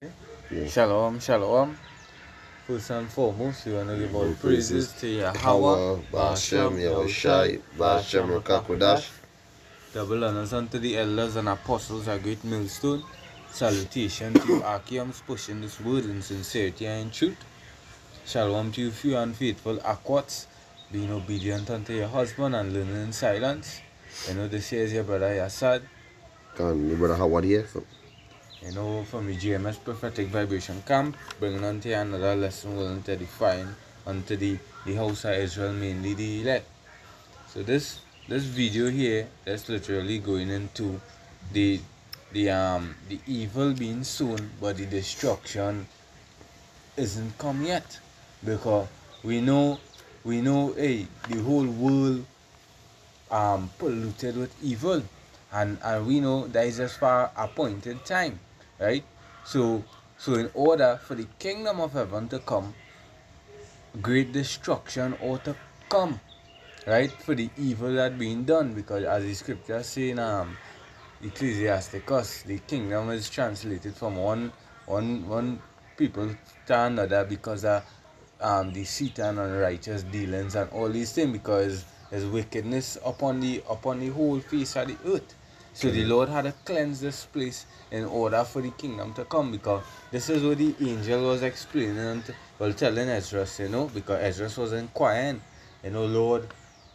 Yeah. Shalom, shalom. First and foremost, we want to give all praises to Yahweh, Hawa, Ba'ashem, Bashem, Yahushai, Yahushai, Ba'ashem, Bashem, Rakakwadash. Rakakwadash. Double honors unto the elders and apostles, a great millstone. Salutation to you, Archeums, pushing this word in sincerity and in truth. Shalom to you, few and faithful Aquats, being obedient unto your husband and learning in silence. You know, this here is your brother Yasad. Can you brother Howard here? You know, from the GMS Prophetic Vibration Camp, bringing unto you another lesson willing to define unto the house of Israel, mainly the elect. So this video here, that's literally going into the the evil being sown, but the destruction isn't come yet, because we know hey, the whole world polluted with evil, and we know that is just for appointed time, right? So in order for the kingdom of heaven to come, great destruction ought to come, right? For the evil that being done, because as the scripture say in Ecclesiasticus, the kingdom is translated from one people to another because of the Satan and righteous dealings and all these things, because there's wickedness upon the whole face of the earth. So the Lord had to cleanse this place in order for the kingdom to come, because this is what the angel was explaining and telling Ezra, because Ezra was inquiring, Lord,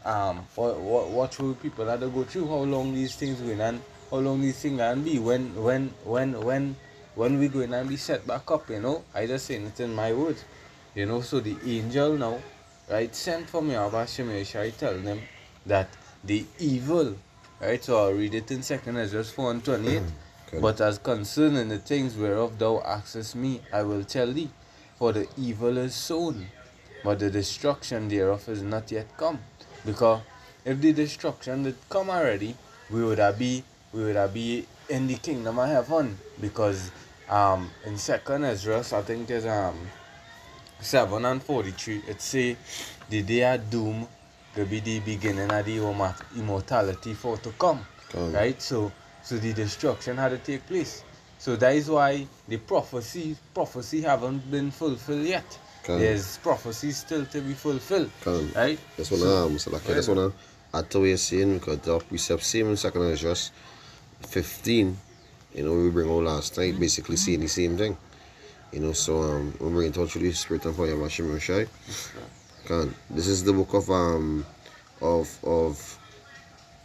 what will people have to go through, how long these things going, and how long these things can be, when we going and be set back up, I just saying it in my words. So the angel now, right, sent from Yahweh Shemeshai, telling them that the evil, right, so I'll read it in 2nd Ezra 4 and 28. But as concerning the things whereof thou askest me, I will tell thee, for the evil is sown, but the destruction thereof is not yet come. Because if the destruction did come already, we would have be in the kingdom of heaven. Because in 2nd Ezra, I think there's 7 and 43, it say the day of doom will be the beginning of the immortality for to come. Right? So the destruction had to take place. So that is why the prophecy haven't been fulfilled yet. There's prophecy still to be fulfilled. Right? That's what I told you saying, because the precept same in 2nd Ezra 15, we bring all last night, basically saying the same thing. So we bring in touch with the Spirit and fire of Hashem Yoshai. This is the book of 2nd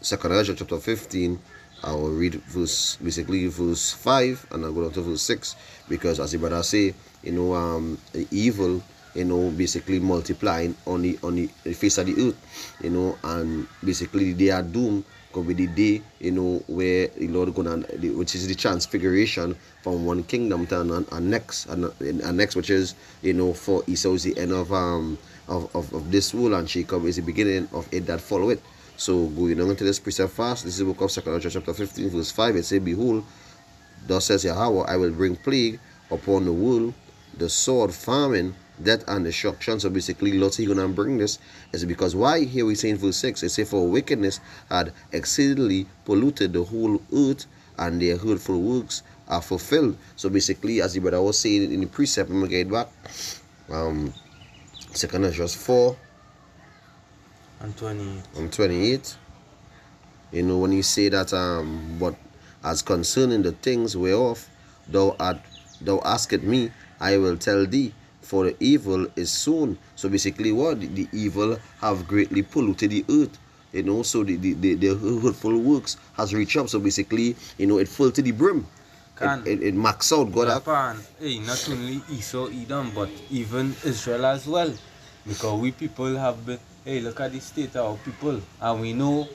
Ezra chapter 15. I will read verse 5 and I'll go down to verse 6, because as the brother say, the evil, basically multiplying on the face of the earth, and basically they are doomed could be the day, where the Lord which is the transfiguration from one kingdom to and next, which is, for Esau is the end of this world, and Jacob is the beginning of it that follow it. So going on into this precept fast, this is the book of 2nd Ezra chapter 15 verse 5. It says, behold, thus says Yahweh, I will bring plague upon the world, the sword, famine, death, and destruction. So basically, Lord says He's going to bring this. Is because why? Here we say in verse 6, it says, for wickedness had exceedingly polluted the whole earth, and their hurtful works are fulfilled. So basically, as the brother was saying in the precept, I'm going to get back. 2nd Ezra 4 and 28. When you say that, but as concerning the things whereof thou askest me, I will tell thee, for the evil is sown. So basically, what the evil have greatly polluted the earth. So the hurtful works has reached up. So basically, it full to the brim. It max out God. Not only Esau, Edom, but even Israel as well. Because we people have been, look at the state of our people, and we know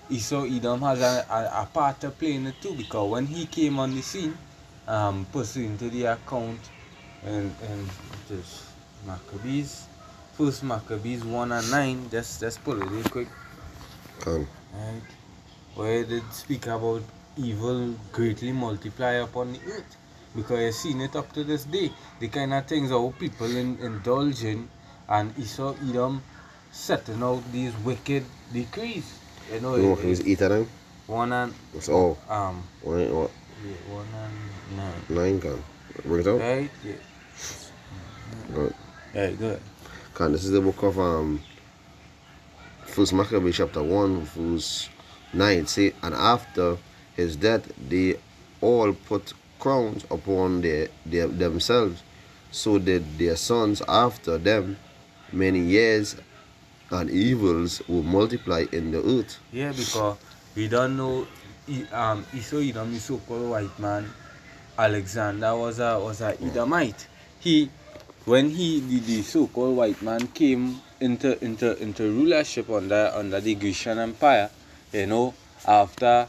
Esau, Edom has a part to play in it too, because when he came on the scene, pursuant to the account and just Maccabees, first Maccabees 1 and 9, just pull it real quick. Right? Where it did speak about evil greatly multiply upon the earth, because you've seen it up to this day, the kind of things our people indulge in, and Esau, Edom setting out these wicked decrees. It's 8 of them? 1 and It's all. 1 and 9. 9 gone. Bring it out. Right? Yeah. Good. Right, good. Can this is the book of First Maccabees chapter 1 verse 9. Say, and after his death they all put crowns upon themselves, so did their sons after them. Many years and evils will multiply in the earth. Yeah, because we don't know Esau Edom, the so-called white man, Alexander was a Edomite. When the so-called white man came into rulership under the Grecian Empire, after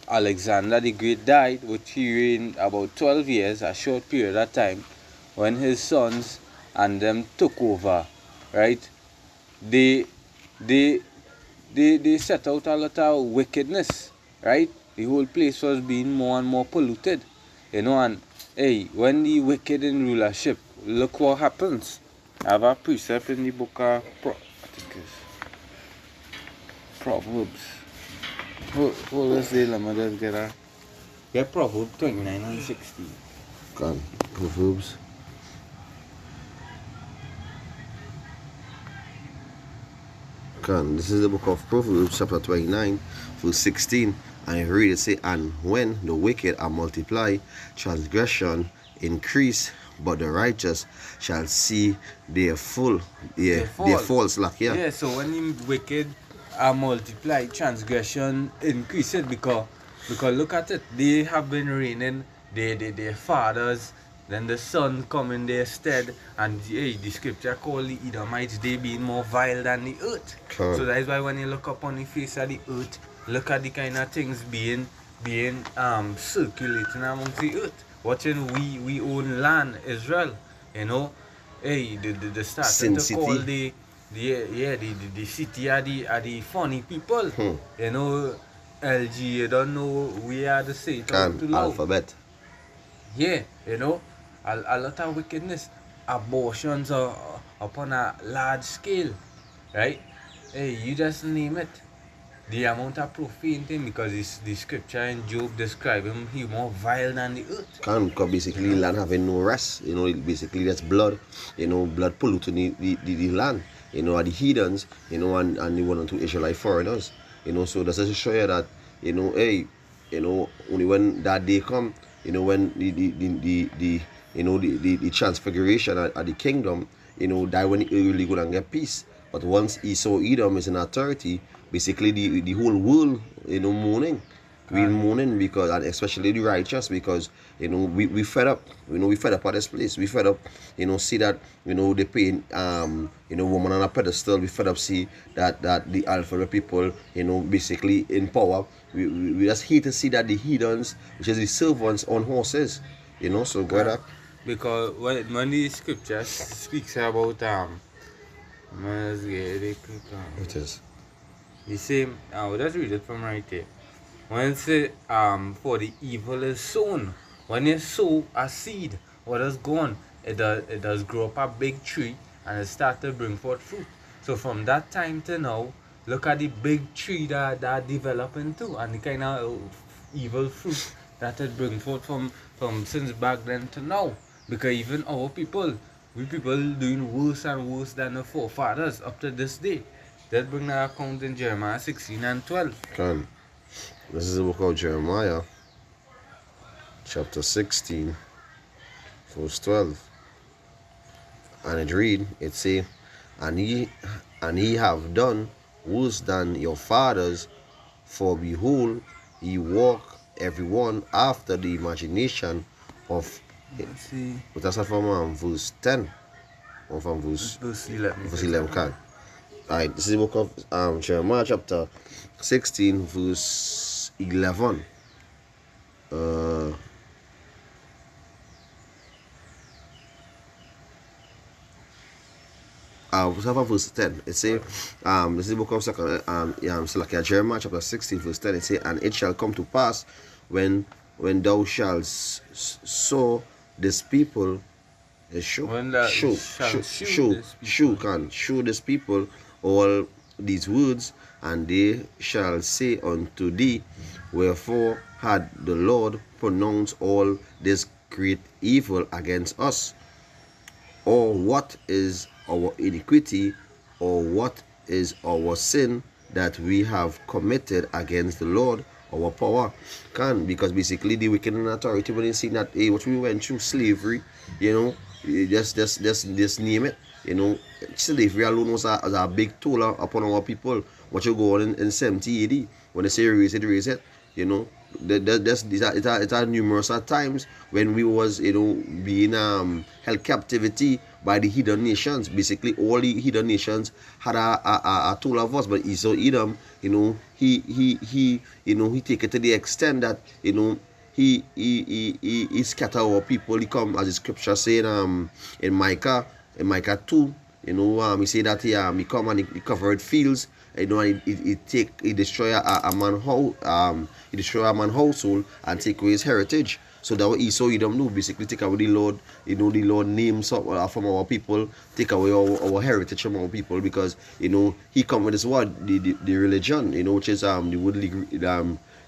Alexander the Great died, which he reigned about 12 years, a short period of time, when his sons and them took over, right? They they they set out a lot of wickedness, right? The whole place was being more and more polluted, and hey, when the wicked in rulership, look what happens. I have a precept in the book of I think it's Proverbs. Hold us there, let me just get Proverbs 29 and 60. Can Proverbs. This is the book of Proverbs chapter 29 verse 16, and I read it say, and when the wicked are multiplied, transgression increase, but the righteous shall see their false lack. Yeah, so when the wicked are multiplied, transgression increases because look at it, they have been reigning their fathers, then the son come in their stead, and the scripture call the Edomites, they being more vile than the earth. Correct. So that's why when you look up on the face of the earth, look at the kind of things being circulating amongst the earth. Watching we own land, Israel, the starting to call the city are the funny people. LG, you don't know we are the Satan to love. Alphabet. Yeah, a lot of wickedness, abortions are upon a large scale, right? Hey, you just name it. The amount of profane thing, because the scripture in Job describe him, he more vile than the earth. Because basically land having no rest, basically that's blood, blood polluting the land, are the heathens, and the 1 or 2 Israelite foreigners, so that's just to show you that, only when that day come, when the transfiguration of the kingdom, that when you really gonna get peace. But once Esau Edom is in authority, basically the whole world, mourning. We're mourning because, and especially the righteous, because we fed up. We fed up at this place. We fed up. See that they paying woman on a pedestal. We fed up. See that the alpha people basically in power. We just hate to see that the heathens, which is the servants on horses. So go ahead. Because when the scripture speaks about It is the same. I'll just read it from right here. When it say for the evil is sown, when you sow a seed, what is gone, it does grow up a big tree and it start to bring forth fruit. So from that time to now, look at the big tree that develop into, and the kind of evil fruit that it bring forth from since back then to now. Because even our people, we people doing worse and worse than the forefathers up to this day. That bring that account in Jeremiah 16 and 12. This is the book of Jeremiah, chapter 16, verse 12. And it read, it say, and ye have done worse than your fathers, for behold, ye walk every one after the imagination of it. Let's see. But that's not from verse 10 or from verse 11. Verse 11. Alright, this is the book of Jeremiah, chapter 16, verse 11. Verse 10. It say, this is the book of Jeremiah, chapter 16, verse 10. It say, and it shall come to pass when thou shalt sow this people, show this people all these words, and they shall say unto thee, wherefore had the Lord pronounced all this great evil against us? Or what is our iniquity, or what is our sin that we have committed against the Lord, our power? Because basically the wicked and authority, when they see that, hey, what we went through, slavery, just name it, slavery alone was a big toll upon our people. What you go on in 70 AD, when they say raise it, it's a numerous times when we was being held captivity by the hidden nations. Basically all the hidden nations had a tool of us, but Esau Edom, he take it to the extent that he scatter our people. He come, as the scripture saying in Micah 2, he say that he come and he covered fields, and he destroy a man he destroy a man household and take away his heritage. So that what Esau Edom do, basically take away the Lord, the Lord names from our people, take away our heritage from our people, because he come with this word, the religion, which is the word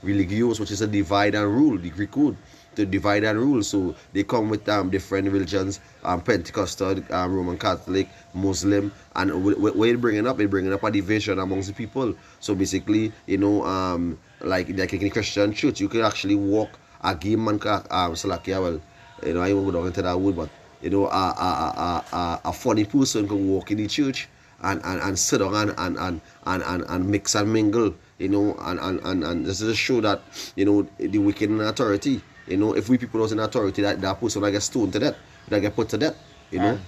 religious, which is a divide and rule, the Greek word, to divide and rule. So they come with different religions, Pentecostal, Roman Catholic, Muslim, and what it bringing up a division amongst the people. So basically, like in the Christian church, you can actually walk a gay man, Salakia, well, I won't go down into that word, but a funny person can walk in the church and sit down and mix and mingle, and this is a show that the wicked in authority. If we people was in authority, that person will get stoned to death, that get put to death. Quick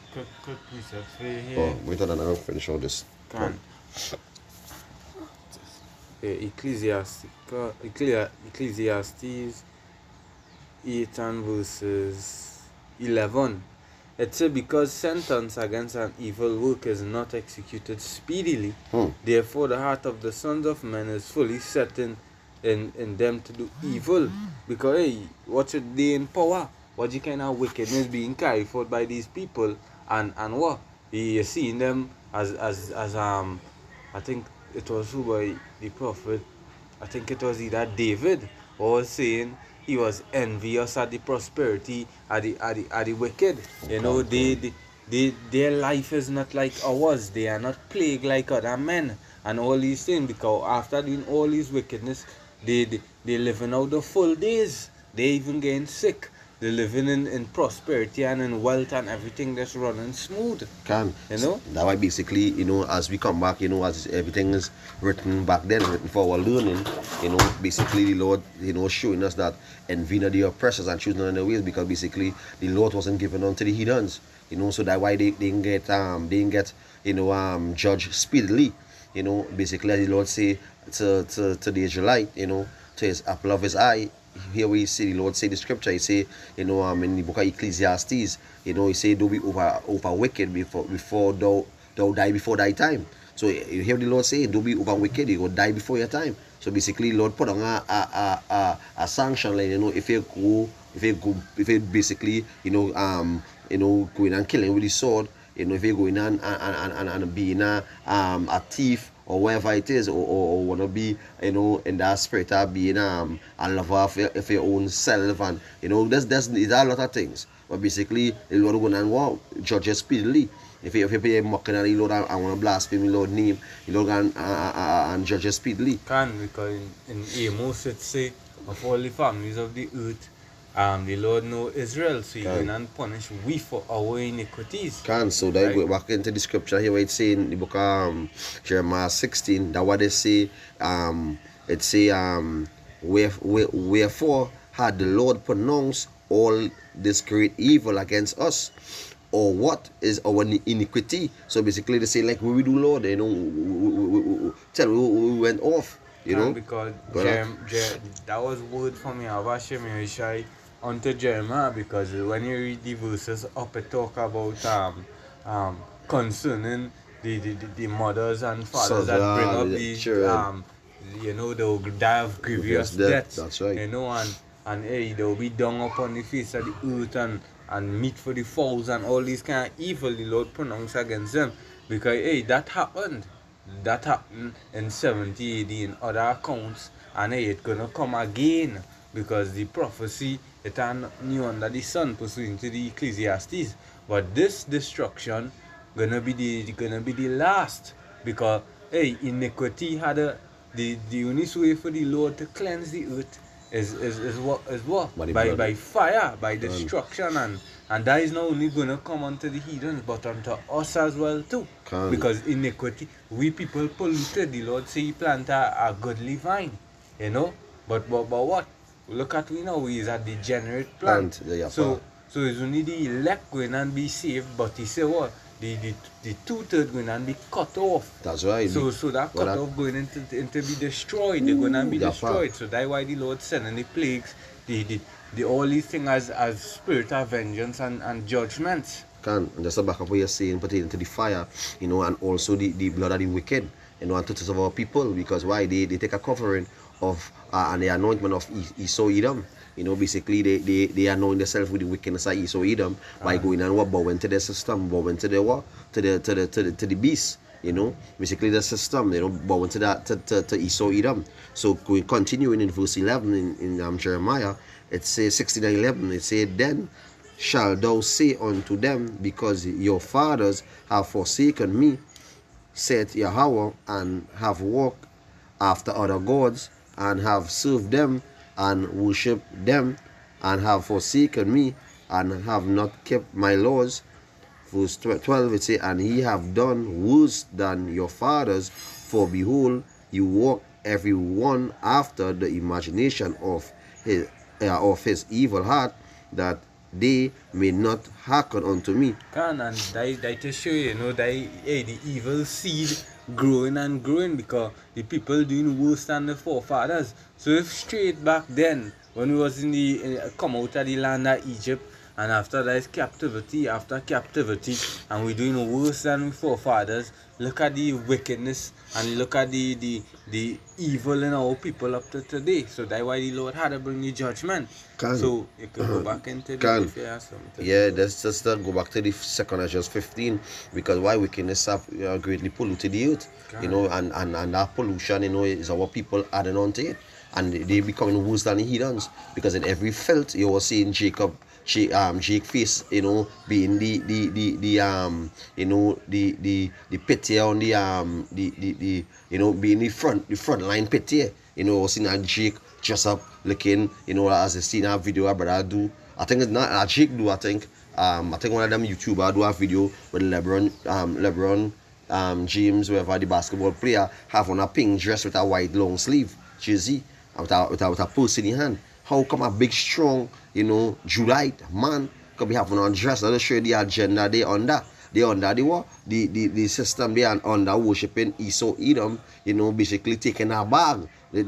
research for you here. Oh, wait on, I'll finish all this. Ecclesiastes 8 and verses 11. It says, because sentence against an evil work is not executed speedily, therefore the heart of the sons of men is fully set in them to do evil. Because hey, what's it they in power? What the kind of wickedness being carried forth by these people, and what you seeing them as I think it was who by the prophet, I think it was either David, or saying he was envious at the prosperity at the wicked. Their life is not like ours. They are not plagued like other men and all these things, because after doing all these wickedness, they living out the full days. They even getting sick. They're living in prosperity and in wealth and everything that's running smooth. That why basically, as we come back, as everything is written back then, written for our learning, basically the Lord, showing us that envy the oppressors and choosing other ways, because basically the Lord wasn't given unto the heathens, so that why they didn't get judged speedily. Basically, as the Lord say to the Israelite, to his apple of his eye. Here we see the Lord say the scripture, he say, in the book of Ecclesiastes, he say, don't be over wicked before thou die before thy time. So you hear the Lord say, don't be over wicked, you go die before your time. So basically, Lord put on a sanction, like, if you basically, going and killing with the sword, if you go in and being a thief, or whatever it is, or want to be, in that spirit of being a lover of your own self, and there's a lot of things. But basically, the Lord will go and judge you speedily. If you pay mocking at the Lord and want to blaspheme the Lord's name, the Lord can and judge you speedily. Because in Amos it say, of all the families of the earth, the Lord know Israel, so he will and punish we for our iniquities. So that go back into the scripture here where it's saying in the book of Jeremiah 16, that what they say, it say, wherefore had the Lord pronounced all this great evil against us, or what is our iniquity? So basically they say, like, what we do, Lord, tell me we went off, because that was word from Yahweh unto Jeremiah, because when you read the verses up, it talk about concerning the mothers and fathers that bring up the children. They'll die of grievous death. That's right. And hey, they'll be dung upon the face of the earth and meat for the fowls and all these kind of evil the Lord pronounced against them. Because hey, that happened in 70 AD in other accounts, and hey, it's gonna come again. because the prophecy it are new under the sun pursuant to the Ecclesiastes. But this destruction gonna be the last, because hey, iniquity had the only way for the Lord to cleanse the earth is what By the blood. by fire, by destruction, and that is not only gonna come unto the heathens but unto us as well too. Can. Because iniquity, we people polluted. The Lord say he plant a godly vine, you know. But what? Look at we now, we is a degenerate plant. Yeah, So it's only the elect going and be saved, but he say what? The two-thirds going and be cut off. That's right. So that cut off going into be destroyed. They're going to be destroyed. So that's why the Lord sending the plagues, the all these things as spirit of vengeance and judgments. And just to back up what you're saying pertaining to the fire, you know, and also the blood of the wicked, you know, and to of our people, because why they take a covering of and the anointment of Esau Edom. You know, basically they anoint themselves with the wickedness of Esau Edom by going and bowing to their system, bowing to the what? To the beast. You know, basically the system, you know, bowing to that to Esau Edom. So continuing in verse 11 in Jeremiah, it says 69:11, it said, then shall thou say unto them, because your fathers have forsaken me, saith Yahweh, and have walked after other gods, and have served them, and worshipped them, and have forsaken me, and have not kept my laws. Verse 12 it says, and ye have done worse than your fathers, for behold, you walk every one after the imagination of his evil heart, that they may not hearken unto me. And that to show you, know, the evil seed growing and growing, because the people doing worse than the forefathers. So if straight back then, when we was in the come out of the land of Egypt, and after that is captivity after captivity, and we're doing worse than the forefathers, look at the wickedness and look at the evil in our people up to today. So that's why the Lord had to bring the judgment. So you can go back into the if you have something. Yeah, let's just go back to the 2 Ezra 15, because why wickedness have greatly polluted the earth, you know, and that pollution, you know, is our people adding on to it, and they becoming worse than the heathens, because in every filth you were seeing Jacob face, you know, being the you know, the pit here on the you know, being the front line pit here, you know, seeing that Jake dress up looking, you know, as I see in that video brother do. I think it's not Jake do, I think one of them YouTuber do a video with LeBron James, whoever the basketball player, have on a pink dress with a white long sleeve jersey with a purse in the hand. How come a big, strong, you know, Judite man could be having on dress? That'll show the agenda they under. They under the what? The system they are under worshiping Esau Edom, you know, basically taking that bag. They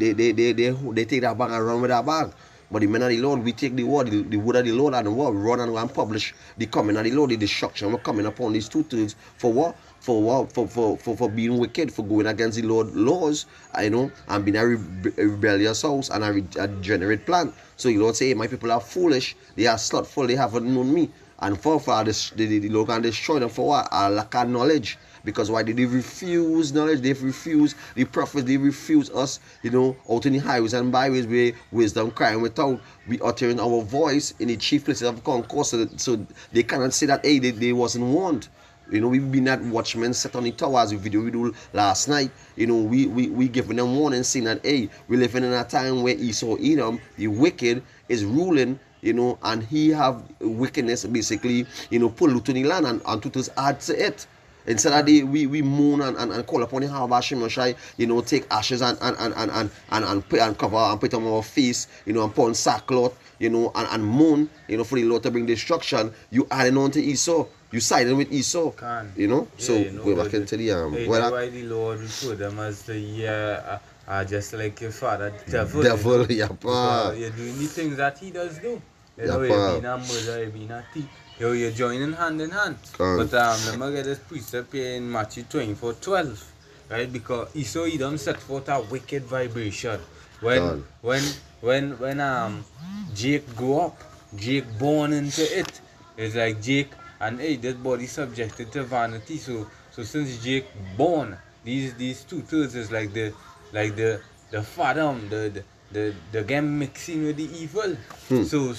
take that bag and run with that bag. But the men of the Lord, we take the word of the Lord, and what? Run and publish the coming of the Lord, the destruction. We're coming upon these two-thirds for what? For being wicked, for going against the Lord laws, you know, and being a rebellious house and a degenerate plant. So the Lord say, hey, my people are foolish, they are slothful, they haven't known me. And for the Lord can destroy them for what? A lack of knowledge. Because why did they refuse knowledge? They've refused the prophets, they refuse us, you know, out in the highways and byways where wisdom crying without we uttering our voice in the chief places of concourse, so they cannot say that, hey, they wasn't warned. You know, we've been at watchmen set on the towers, the video we do last night. You know, we giving them warning, saying that, hey, we're living in a time where Esau Edom, the wicked, is ruling, you know, and he have wickedness basically, you know, polluting the land, and to us add to it. Instead of we moan and call upon the Yahweh Hashem Shai, you know, take ashes and cover and put on our face, you know, and put on sackcloth, you know, and moan, you know, for the Lord to bring destruction. You adding on to Esau. You siding with Esau. You know? Yeah, so you know, go back into the hey, that's why the Lord put them as the just like your father, devil. Devil, yeah, pa. You're doing the things that he does do. You know, you're being a murderer, you're being a thief. You're joining hand in hand. But let me get this precept here in Matthew 24:12, right? Because Esau Edom set forth a wicked vibration. When Jake grew up, Jake born into it. It's like Jake, and hey, this body subjected to vanity. So since Jake born, these two-thirds is like the fathom, the game mixing with the evil. So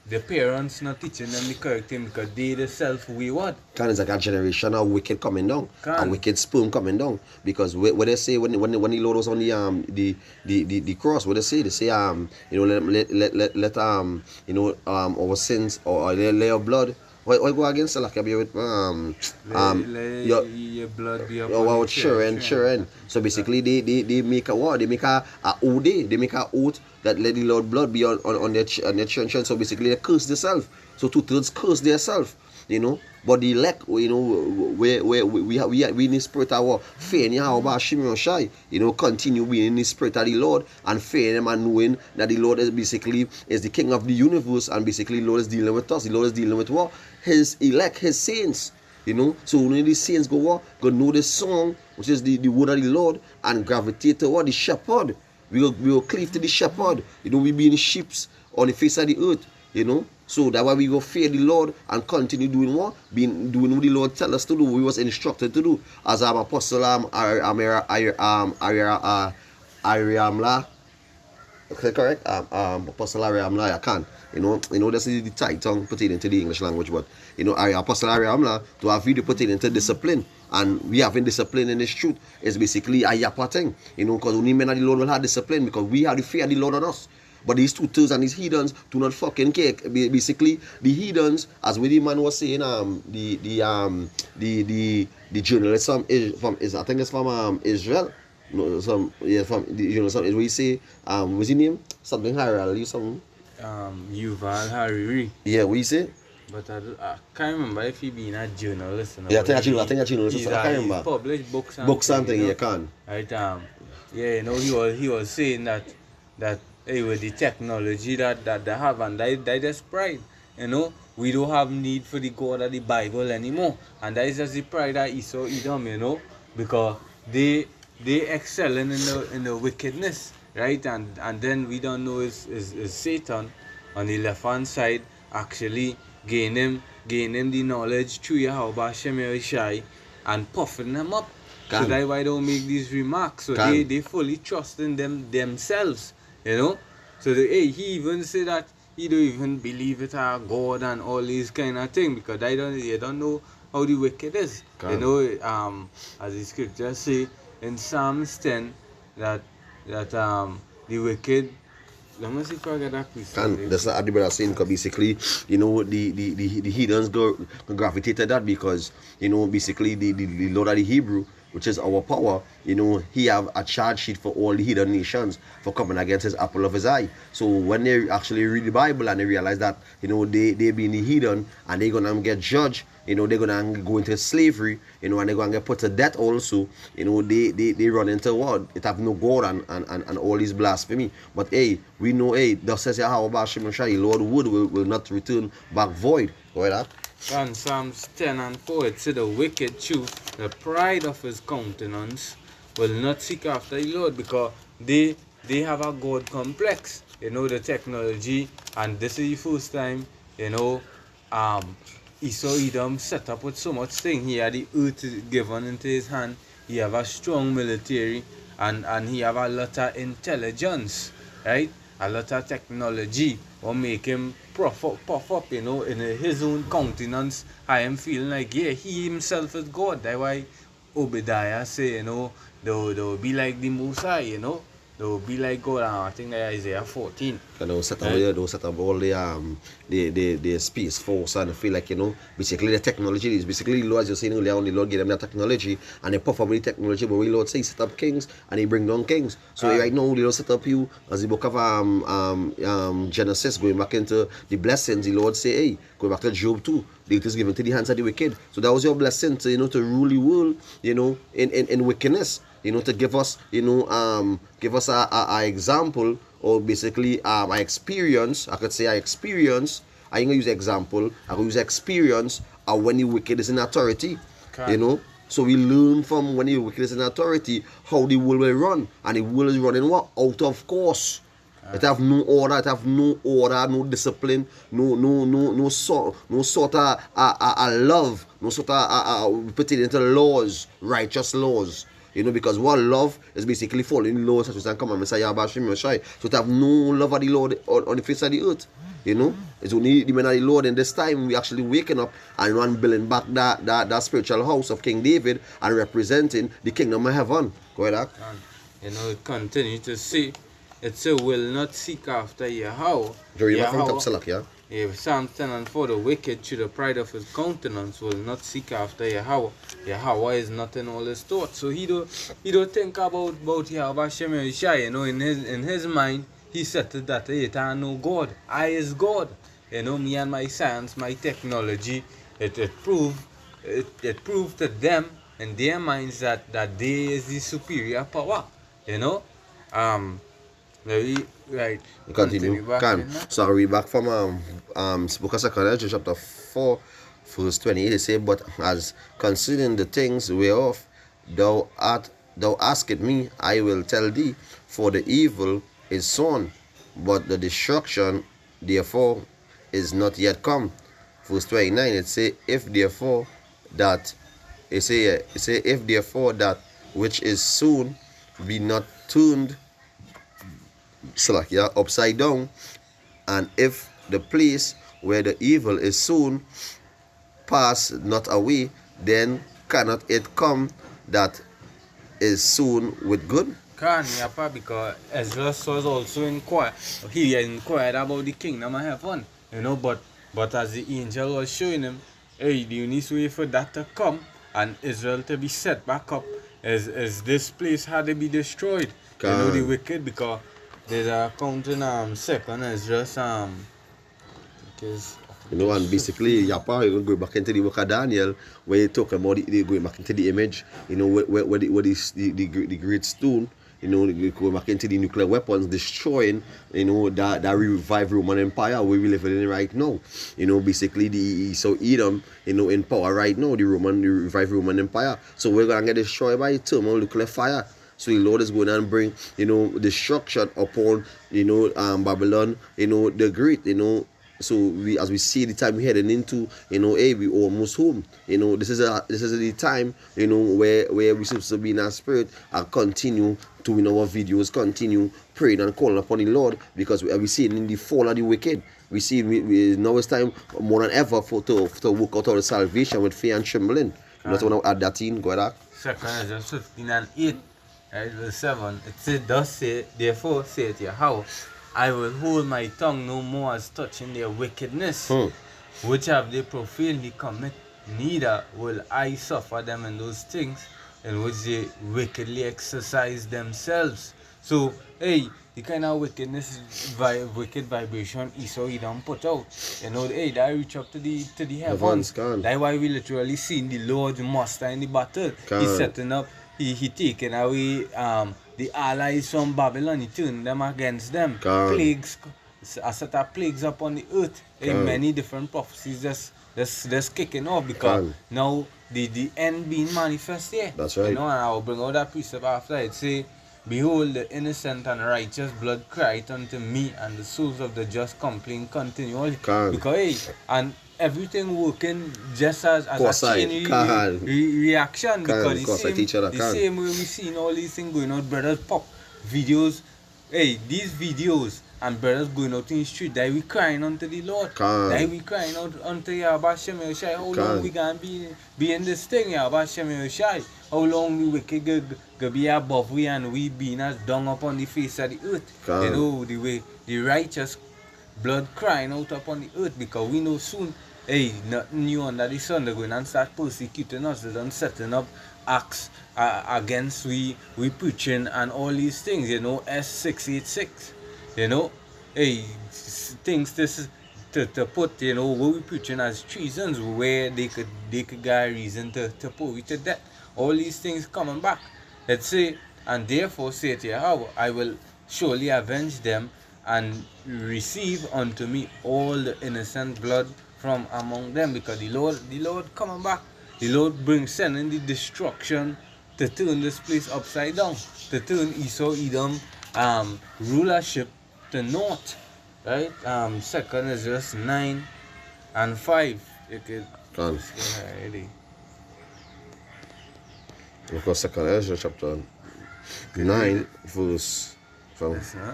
the parents not teaching them the correct thing because they themselves wayward. Kind of like a generation of wicked coming down, a Can. wicked sperm coming down. Because what they say when the Lord was on the cross, what they say you know, let our sins or lay your blood. What go against the like with Your blood be upon our your children. So basically they make a what? They make a oath. They make a oath that let the Lord blood be on their children. So basically they curse themselves. So 2/3 curse themselves. You know, but the elect, you know, we in the spirit of our faith, you know, continue being in the spirit of the Lord and fear Him and knowing that the Lord is basically is the King of the universe, and basically the Lord is dealing with us. The Lord is dealing with what? His elect, His saints. You know, so when these saints go what? Go know the song, which is the word of the Lord, and gravitate to what? The shepherd. We will cleave to the shepherd. You know, we being sheep on the face of the earth. You know, so that's why we go fear the Lord and continue doing what? Doing what the Lord tell us to do. We was instructed to do. As Apostle Ariamla, correct? Apostle Ariamla, I can. You know, this is the title put it into the English language, but you know, Apostle Ariamla to have video put it into discipline. And we having discipline in this truth is basically a yapa thing. You know, because only men of the Lord will have discipline because we have the fear of the Lord on us. But these 2/3 and these heathens do not fucking care. Basically, the heathens, as the man was saying, the journalist from I think it's from Israel. No, from the journalist from we say what's his name? Something Harari, something. Yuval Harari. Yeah, what you say? But I can't remember if he been a journalist. Yeah, I think a journalist. I can't remember. He published books and something. You can. Right. Yeah, you know, he was saying that hey, with the technology that they have, and that is pride. You know, we don't have need for the God of the Bible anymore, and that is just the pride that Esau Edom, you know, because they excelling in the wickedness, right? And then we don't know is Satan on the left hand side actually gain him the knowledge through Yahweh Shem Shai and puffing them up. So that's why they don't make these remarks. So they fully trust in themselves. You know, so he even say that he don't even believe it are God and all these kind of things because they don't know how the wicked is. You know, as the scriptures say in Psalms 10 that the wicked. Let me see if I get that piece. That's not the brother saying because basically, you know, the heathens gravitate to that because, you know, basically the Lord of the Hebrew, which is our power, you know, he have a charge sheet for all the heathen nations for coming against his apple of his eye. So when they actually read the Bible and they realize that, you know, they being the heathen and they're gonna get judged, you know, they're gonna go into slavery, you know, and they're gonna get put to death also, you know, they run into what? It have no God and all these blasphemy. But hey, we know, hey, thus says Yahweh Shem Shai, Lord wood will not return back void. Go ahead, And Psalms 10 and 4, it said, the wicked choose the pride of his countenance will not seek after the Lord because they have a God complex. You know, the technology, and this is the first time, you know, Esau Edom set up with so much thing. He had the earth given into his hand. He have a strong military and he have a lot of intelligence, right? A lot of technology will make him puff up, you know, in his own countenance. I am feeling like, yeah, he himself is God. That's why Obadiah say, you know, they'll be like the Most High, you know. They'll be like God. I think that Isaiah 14. And they'll set up all the space force and feel like, you know, basically the technology is basically the Lord, as you're saying earlier on, the Lord gave them that technology and they puff up with the technology, but we Lord say set up kings and he bring down kings. So right now the Lord set up you as the book of Genesis, going back into the blessings, the Lord say, hey, go back to Job 2. It is given to the hands of the wicked. So that was your blessing to, you know, to rule the world, you know, in wickedness. You know, to give us, you know, give us a example or basically a experience. I could say I experience. I ain't gonna use example. I could use experience of when the wicked is in authority. Okay. You know, so we learn from when the wicked is in authority how the world will run, and the world is running what out of course. It have no order. It have no order, no discipline, no sort of love, no sort of put it into laws, righteous laws. You know, because what love is basically falling in love, such as come on Messiah Bashim Yoshai. So to have no love of the Lord on the face of the earth. You know, it's only the man of the Lord. And this time we actually waking up and run building back that spiritual house of King David and representing the kingdom of heaven. Go ahead, you know, it continue to say, it say, will not seek after Yahweh. Yeah, Psalm 10 and 4, the wicked through the pride of his countenance will not seek after Yahweh. Yahweh is not in all his thoughts. So he don't think about Yahweh Shem Yeshai. You know, in his mind, he said that I know God. I is God. You know, me and my science, my technology, it proved to them in their minds that they is the superior power. You know? Right. Continue. So I read back from Book of 2 chapter 4, verse 28. It says, but as considering the things whereof thou askest me, I will tell thee, for the evil is sown, but the destruction therefore is not yet come. Verse 29, it say, if therefore that which is soon be not turned upside down, and if the place where the evil is soon pass not away, then cannot it come that is soon with good? Can, yeah, because Ezra was also inquired. He inquired about the kingdom of heaven, you know, but as the angel was showing him, hey, the only way for that to come and Israel to be set back up is this place had to be destroyed. You know, the wicked, because there's a account in second Ezra, because you know, and basically Yapa, you go back into the book of Daniel, where you talk about they going back into the image, you know, where the great stone, you know, go back into the nuclear weapons, destroying, you know, that revived Roman Empire where we live in right now. You know, basically the Edom, you know, in power right now, the revived Roman Empire. So we're gonna get destroyed by thermal nuclear fire. So the Lord is going to bring, you know, destruction upon, you know, Babylon, you know, the great, you know. So as we see the time we're heading into, you know, hey, we almost home. You know, this is the time, you know, where we're supposed to be in our spirit and continue to, in our videos, continue praying and calling upon the Lord, because we see in the fall of the wicked. We see now it's time more than ever to work out our salvation with fear and trembling. You know, want to add that in, go ahead. 2 Corinthians 15 and 8. Right, verse 7, it says, thus say, therefore saith Yahweh, I will hold my tongue no more as touching their wickedness, which have they profanely commit, neither will I suffer them in those things in which they wickedly exercise themselves. So, hey, the kind of wickedness, wicked vibration Esau Edom put out, you know, hey, that reach up to the heavens. That's why we literally seen the Lord master in the battle. He's setting up. He taken away the allies from Babylon. He turned them against them. Plagues, a set of plagues upon the earth. Many different prophecies just kicking off, because now the end being manifest here. That's right. You know, and I will bring out that precept after it. Say, behold, the innocent and righteous blood cried unto me, and the souls of the just complain continually. Because hey, and everything working just as a chain reaction, because the same way we seen all these things going out, brothers pop videos, hey, these videos and brothers going out in the street, that we crying unto the Lord, that we crying out unto Yahweh Shem Yoshai. How long we gonna be in this thing, Yahweh Shem Yoshai? How long we wicked go be above we, and we being as dung upon the face of the earth? You know, the way the righteous blood crying out upon the earth, because we know soon, hey, nothing new under the sun. They're going and start persecuting us. They're done setting up acts against we preaching and all these things, you know, S686, you know, hey, things this to put, you know, what we preaching as treasons, where they could get a reason to put we to death. All these things coming back. Let's say, and therefore saith Yahweh, I will surely avenge them and receive unto me all the innocent blood from among them, because the Lord coming back. The Lord sending the destruction to turn this place upside down, to turn Esau Edom rulership to naught. Right? Second is just 9 and 5. You could get ready. Book of Second Ezra, chapter 9, verse from Yes, huh?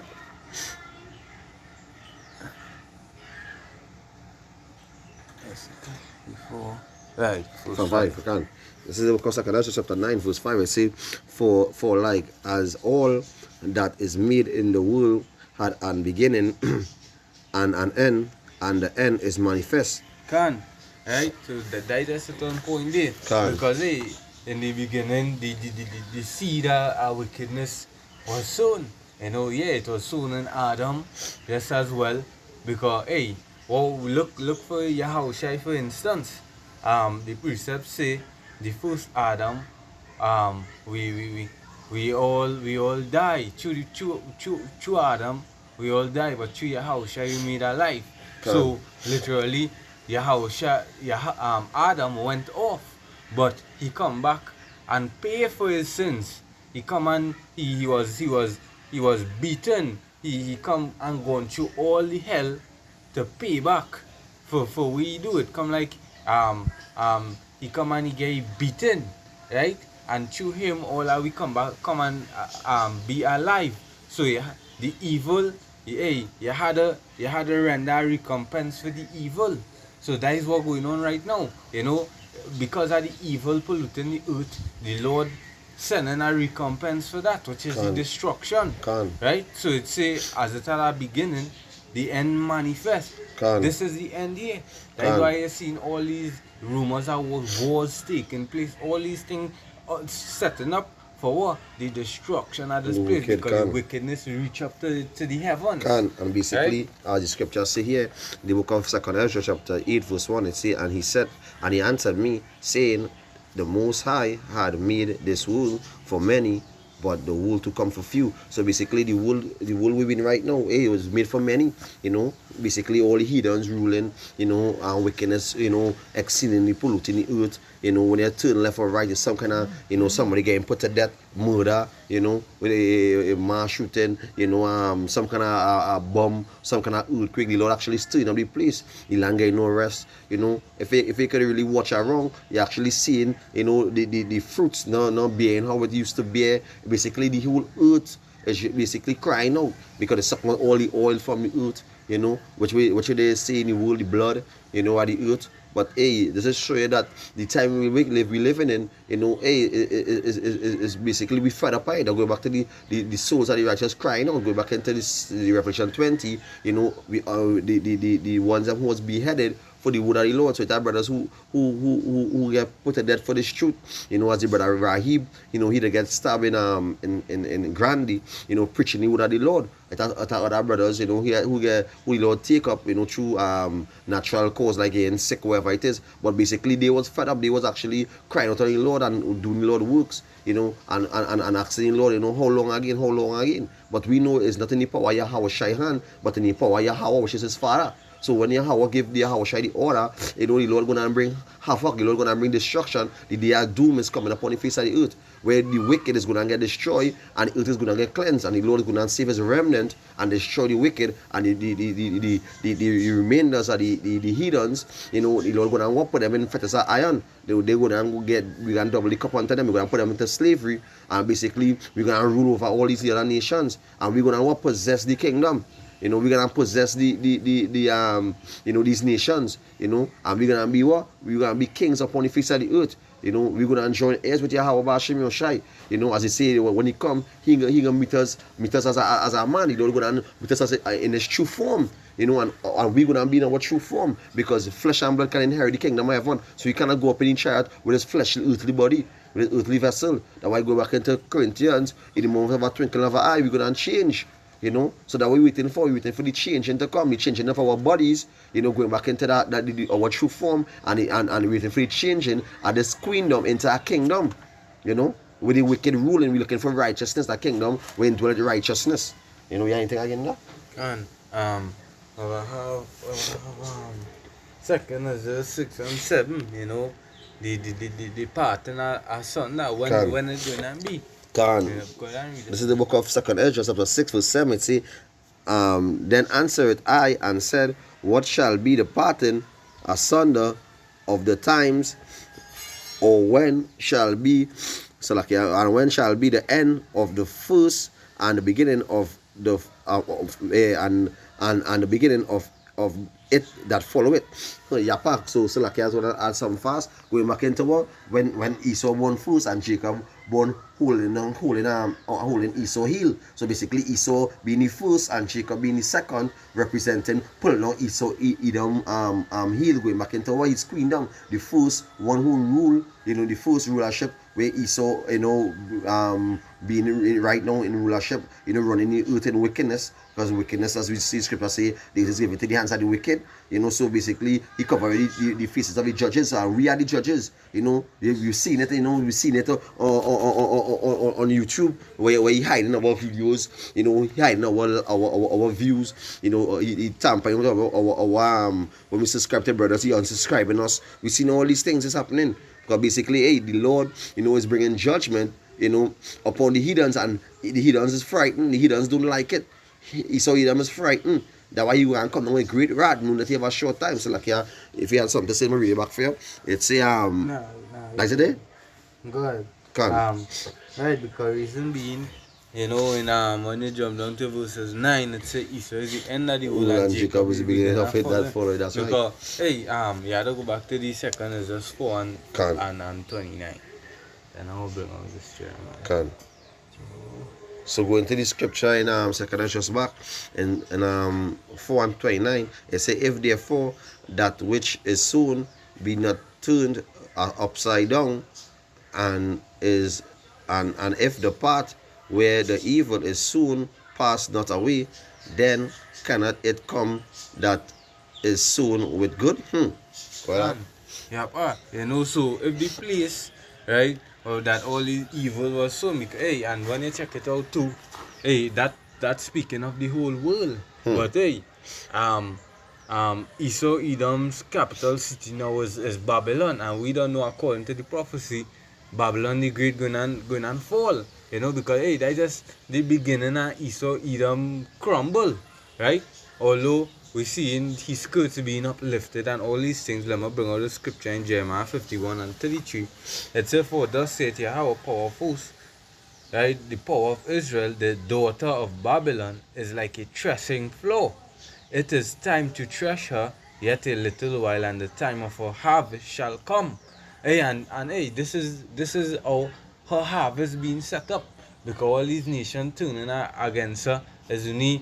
Yes, before. Right, verse from 5. You can. This is the book of Second Ezra, chapter 9, verse 5. It says, For like as all that is made in the world had an beginning and an end, and the end is manifest. Can. Right? So that is a certain point there. Can. Because in the beginning, the seed of wickedness was sown. You know, yeah, it was sown in Adam, just as well. Because, well, look for Yahushua, for instance. The precepts say the first Adam, we all die. Through Adam, we all die, but through Yahushua, you made alive. So literally, Adam went off, but he come back and pay for his sins. He come and he was beaten. He come and gone through all the hell to pay back for we do it. Come like he come and he get beaten, right? And through him all we come and be alive. So the evil, you had to render recompense for the evil. So that is what going on right now. You know, because of the evil polluting the earth, the Lord sending a recompense for that, which is the destruction. Right? So it say, as it at the beginning, the end manifest. This is the end here. That's why you're seeing all these rumors of wars taking place, all these things setting up for what? The destruction of this place, because the wickedness reach up to the heavens. And basically, as the scriptures say here, the book of 2 Ezra chapter 8 verse 1, it say, and he answered me, saying, the Most High had made this world for many, but the world to come for few. So basically, the world we've in right now, it was made for many. You know, basically all the heathens ruling, you know, and wickedness, you know, exceedingly polluting the earth. You know, when they turn left or right, there's some kind of, you know, somebody getting put to death, murder, you know, with a mass shooting, you know, some kind of a bomb, some kind of earthquake. The Lord actually stirring up the place. The land getting no rest. You know, if you could really watch around, you're actually seeing, you know, the fruits not bearing how it used to bear. Basically, the whole earth is basically crying out because it's sucking all the oil from the earth, you know, which they say in the world, the blood, you know, at the earth. But this is show you that the time we living in, you know, is basically we fed up it. Go back to the souls of the righteous crying out. Go back into the Revelation 20, you know, we the ones that was beheaded for the word of the Lord. So it's our brothers who get put to death for this truth. You know, as the brother Rahib, you know, he get stabbed in Grandy, you know, preaching the word of the Lord. It's other brothers, you know, who the Lord take up, you know, through natural cause, like getting sick, whatever it is. But basically they was fed up, they was actually crying out to the Lord and doing the Lord works, you know, and asking the Lord, you know, how long again. But we know it's not in the power of Yahweh Shai hand, but in the power of Yahweh, which is his father. So when Yahweh give the Yahweh Shai the order, you know, the Lord gonna bring havoc, the Lord gonna bring destruction. The day of doom is coming upon the face of the earth, where the wicked is gonna get destroyed and the earth is gonna get cleansed, and the Lord is gonna save his remnant and destroy the wicked and the remainders of the heathens. You know, the Lord gonna put them in fetters of iron. They gonna we gonna double the cup onto them, we're gonna put them into slavery, and basically we're gonna rule over all these other nations, and we're gonna possess the kingdom. You know, we're gonna possess the you know, these nations, you know, and we're gonna be what? We're gonna be kings upon the face of the earth. You know, we're gonna join heirs with Yahweh Bashim Yoshai. You know, as he say, when he come, he gonna meet us as a man. He don't gonna meet us in his true form. You know, and we're gonna be in our true form, because flesh and blood can inherit the kingdom of heaven. So he cannot go up in the chariot with his fleshly earthly body, with his earthly vessel. That's why I go back into Corinthians, in the moment of a twinkle of an eye, we're gonna change. You know, so that we're waiting for the change to come, the changing of our bodies, you know, going back into our true form, and waiting for the changing of this queendom into a kingdom, you know, with the wicked ruling, we're looking for righteousness, that kingdom, we indwell the righteousness. You know, you have anything again there? And I have second is 6 and 7, you know, the pattern of something that when it's gonna be. This is the book of 2 Ezra, chapter 6, verse 7. It say, then answered I and said, what shall be the pattern asunder of the times, or when shall be So like, and when shall be the end of the first and the beginning of the and the beginning of it that follow it. So Yapak, so like as well add some fast going back into what when Esau born first and Jacob born holding Esau heel. So basically Esau being the first and Jacob being the second, representing pulling out Esau Edom heel, going back into what he's queen down the first one who rule, the first rulership where Esau, being right now in rulership, running the earth in wickedness, because wickedness, as we see scripture say, they just give it to the hands of the wicked, so basically he covered the faces of the judges, and we are the judges, you've seen it, we've seen it on YouTube, where he hiding our videos, he hiding our views, he tampering with our when we subscribe to brothers, he unsubscribing us, we seen all these things is happening. Because basically, hey, the Lord, is bringing judgment, upon the heathens, and the heathens is frightened. The heathens don't like it. Esau Edom is frightened. That's why you can come down with great wrath, knowing that you have a short time. So like, if you had something to say, I'll read it back for you. It's a No. like today. Go ahead. Can. Right, because reason being, in when you jump down to verses 9, it says Esau is the end of the world And Jacob is the beginning of it that follow. That's right. Because you had to go back to the second, is just 4 and 29. Then I'll bring on this chair. Can. So going to the scripture in second Ezra's back in 4 and 29, it says, if therefore that which is soon be not turned upside down, and if the part where the evil is soon passed not away, then cannot it come that is soon with good? Well, so if the place, right, or that all the evil was sown, and when you check it out too, that's speaking of the whole world. But Esau Edom's capital city now is Babylon, and we don't know, according to the prophecy, Babylon the Great going and fall. Because that's just the beginning of Esau Edom crumble, right? Although we see in his skirts being uplifted and all these things. Let me bring out the scripture in Jeremiah 51 and 33. It says, for thus saith Yahweh, power of hosts, right? The power of Israel, the daughter of Babylon, is like a threshing floor. It is time to thresh her, yet a little while, and the time of her harvest shall come. This is how her harvest being set up, because all these nations turning against her is only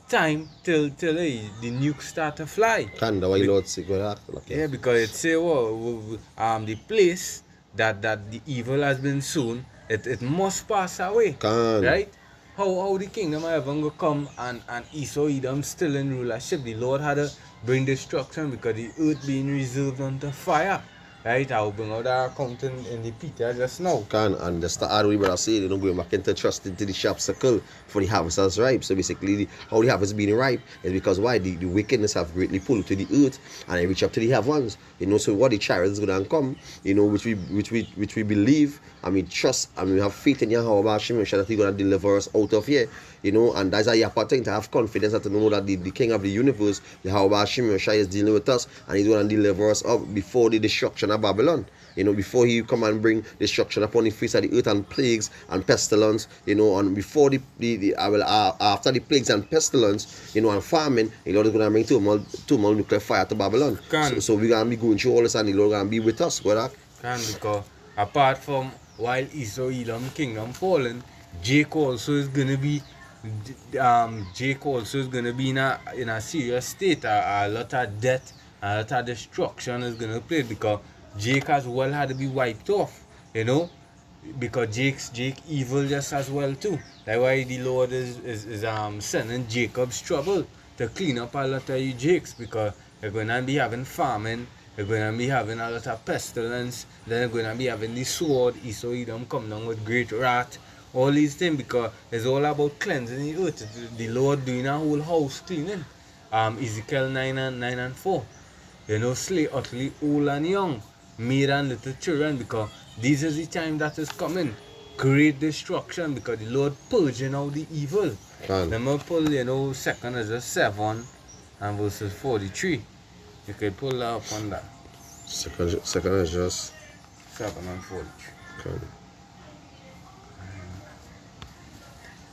time till the nukes start to fly. Because it say the place that the evil has been sown, it must pass away. Right? How the kingdom of heaven will come and Esau Edom still in rulership. The Lord had to bring destruction because the earth being reserved unto fire. Right, I'll bring out our account in the Peter just now. And that's the hard way, brother say, going back into trust into the sharp circle for the harvest as ripe. So basically, how the harvest being ripe is because why? The wickedness have greatly pulled to the earth and they reach up to the heavens. So what the chariots is going to come, which we believe, and we trust, and we have faith in Yahweh Hashem that He's going to deliver us out of here. And that's a Yapa thing, to have confidence and to know that the King of the universe, Yahweh Hashem is dealing with us, and He's going to deliver us up before the destruction of Babylon. Before He come and bring destruction upon the face of the earth and plagues and pestilence, and before after the plagues and pestilence, and famine, the Lord is going to bring two nuclear fire to Babylon. So we're going to be going through all this, and the Lord is going to be with us. Because apart from while Esau Edom kingdom fallen, Jake also is going to be in a serious state. A lot of death, a lot of destruction is going to play, because Jake as well had to be wiped off, because Jake evil just as well too. That's why the Lord is sending Jacob's trouble to clean up a lot of you Jakes, because they're going to be having famine, they're going to be having a lot of pestilence, then they're going to be having the sword. Esau Edom come down with great wrath. All these things, because it's all about cleansing the earth. The Lord doing a whole house cleaning. Ezekiel 9 and 4. Slay utterly old and young, maid and little children, because this is the time that is coming. Great destruction, because the Lord purging out the evil. Let me pull, 2nd Ezra 7 and verses 43. You can pull that up on that. 2nd Ezra 7 and 43. Con.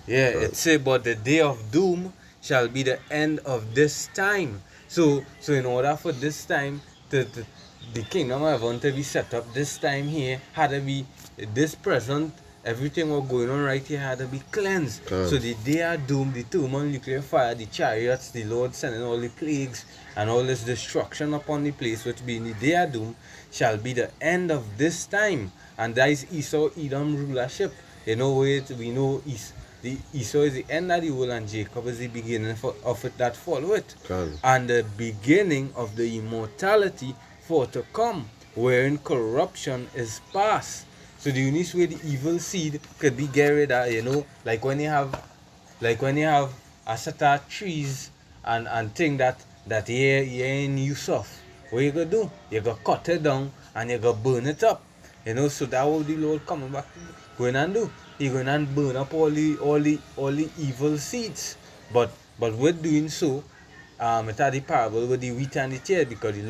Yeah, it say, but the day of doom shall be the end of this time. So in order for this time to the kingdom of heaven to be set up, this time here had to be this present. Everything was going on right here had to be cleansed. Con. So the day of doom, the thermonuclear fire, the chariots, the Lord sending all the plagues and all this destruction upon the place, which being the day of doom, shall be the end of this time. And that is Esau Edom rulership. You know, we know Esau is the end of the world and Jacob is the beginning of it that follow it. Con. And the beginning of the immortality for to come, wherein corruption is past. So the unique way the evil seed could be get rid of, you know, like when you have a set of trees and thing that you in use of. What you gonna do? You gonna cut it down and you gonna burn it up. You know, so that what the Lord coming back going and do. He going and burn up all the evil seeds. But with doing so, it had the parable with the wheat and the tear, because the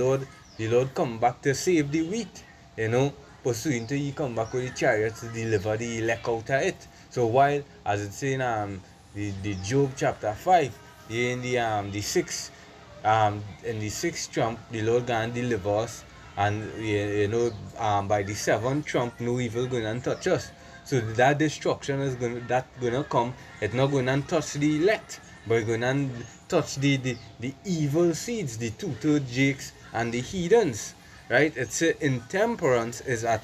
Lord come back to save the wheat, you know, pursuing to he come back with the chariot to deliver the elect out of it. So while as it's in the Job chapter 5, in the sixth trump, the Lord gonna deliver us, and you know, by the seventh trump, no evil gonna touch us. So that destruction is gonna come. It's not gonna touch the elect, but it's gonna touch the evil seeds, the two-toed jakes and the heathens, right? It's intemperance is at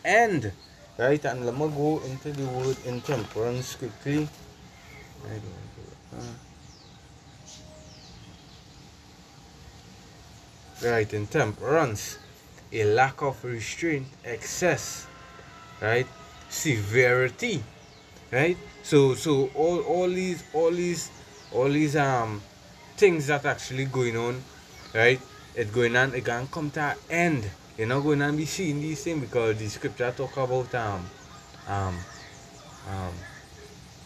end, right? And let me go into the word intemperance quickly. Right, intemperance, a lack of restraint, excess, right? Severity, right? So all these things that actually going on, right? It can come to an end. You're not going to be seeing these things, because the scripture talk about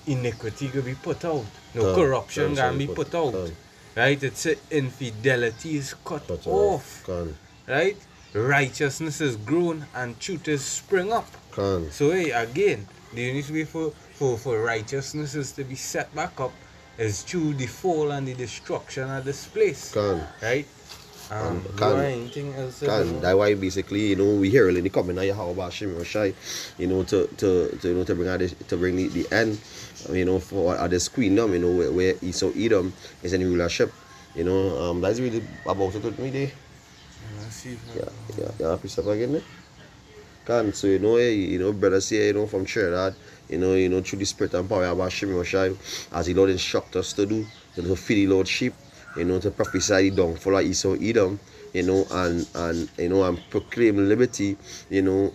iniquity can be put out. No, corruption can be put out. Right? It's infidelity is cut off. Right? Righteousness is grown and truth is spring up. So hey, again, the only way for righteousness is to be set back up is through the fall and the destruction of this place. Right? Anything else? That's why basically, you know, we hear in the comment now how about Shimmy or Shai, you know, to bring the end, you know, for this queendom, you know, where Esau Edom is in rulership. You know, that's really about it with me there. Yeah, piece up again there. So you know, brothers here, you know, from Trinidad, you know, through the spirit and power about Shimmy or Shai, as the Lord instruct us to do, to feed the Lord sheep, you know, to prophesy the downfall of Esau Edom, you know, and you know, and proclaim liberty, you know,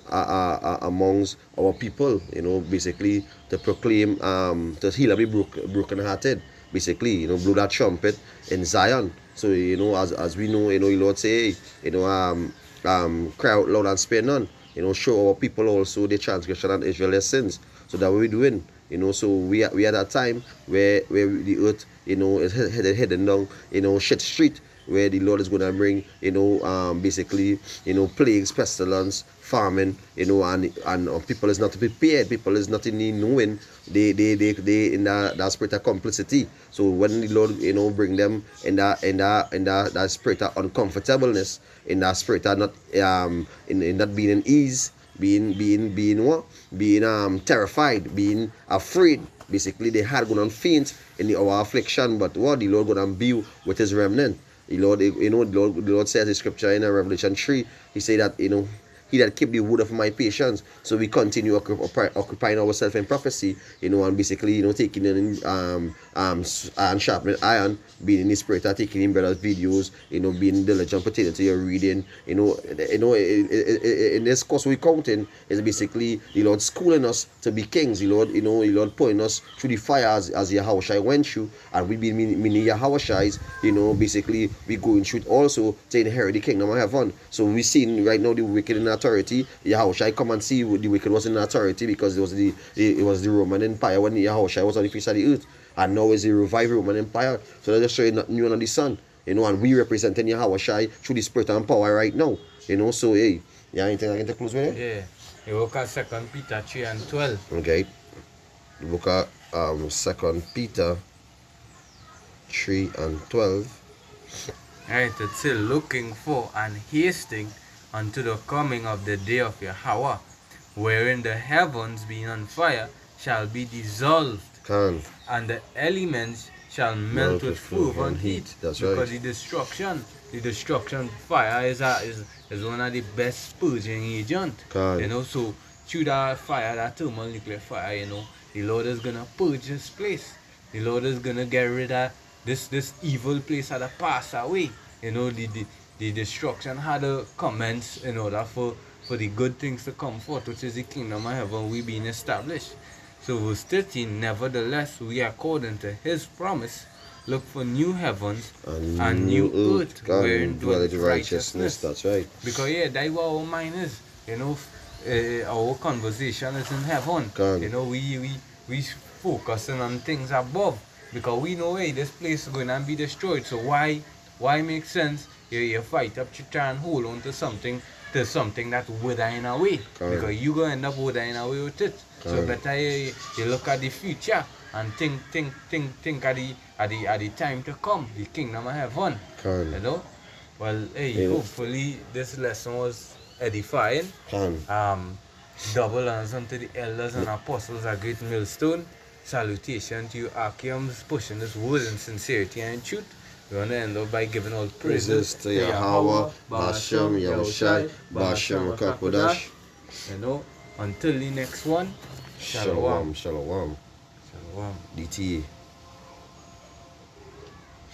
amongst our people, you know, basically to proclaim to heal every broken hearted, basically, you know, blow that trumpet in Zion. So you know, as we know, you know, the Lord say, you know, cry out loud and spare none, you know, show our people also the transgression and Israel's sins. So that what we're doing. You know, so we are at a time where the earth, you know, is heading down, you know, shit street, where the Lord is going to bring, you know, basically, you know, plagues, pestilence, famine, you know, and people is not prepared. People is not in the knowing. They in that spirit of complicity. So when the Lord, you know, bring them in that spirit of uncomfortableness, in that spirit of not in not being in ease, being what? Being terrified, being afraid. Basically, they had gone on faint in our affliction, but what the Lord gonna be with his remnant. The Lord, you know, the Lord says in scripture in Revelation 3, he said that, you know, he that keep the wood of my patience. So we continue occupying ourselves in prophecy, you know, and basically, you know, taking in iron sharpening iron, being in the spirit of taking in brothers' videos, you know, being diligent pertaining to your reading, you know, in this course we counting is basically the Lord schooling us to be kings. The Lord, you know, the Lord putting us through the fire as Yahushua went through, and we being many Yahushuas, you know, basically we going through it also to inherit the kingdom of heaven. So we seeing right now the wicked in authority. Yahushua come and see the wicked was in authority, because it was the Roman Empire when Yahushua was on the face of the earth, and now it's the revived Roman Empire. So they're just showing nothing new under the sun, you know, and we representing Yahushua through the spirit and power right now, you know. So hey, yeah, anything I can close with it? Yeah. You look at 2 Peter 3 and 12. Okay. The book of 2 Peter 3 and 12. Right, it's still looking for and hasting unto the coming of the day of Yahweh, wherein the heavens being on fire shall be dissolved, Can. and the elements shall melt with fervent heat. That's because right. the destruction fire is one of the best purging agent. Can. You know, so through that fire, that thermal nuclear fire, you know, the Lord is gonna purge this place. The Lord is gonna get rid of this evil place had to pass away. You know, the destruction had to commence in order for the good things to come forth, which is the kingdom of heaven we being established. So verse 13, nevertheless, we according to his promise look for new heavens and new earth wherein dwelleth righteousness. That's right. Because yeah, that's what our mind is. You know, our conversation is in heaven. Can. You know, we focusing on things above because we know hey, this place is going to be destroyed. So why make sense? You fight up to try and hold on to something that withering away. Correct. Because you gonna end up withering away with it. So Correct. better you look at the future and think at the time to come, the kingdom of heaven. Can. You know? Well, hey, Yeah. hopefully this lesson was edifying. Can. Double honors unto the elders and apostles at Great Millstone. Salutation to you, Archeums, pushing this word in sincerity and truth. We want to end up by giving all Praises to Yahweh, Bashem, Yahushai, Bashem, Kakodash. You know, until the next one, Shalom, shalom. Shalom. DTA.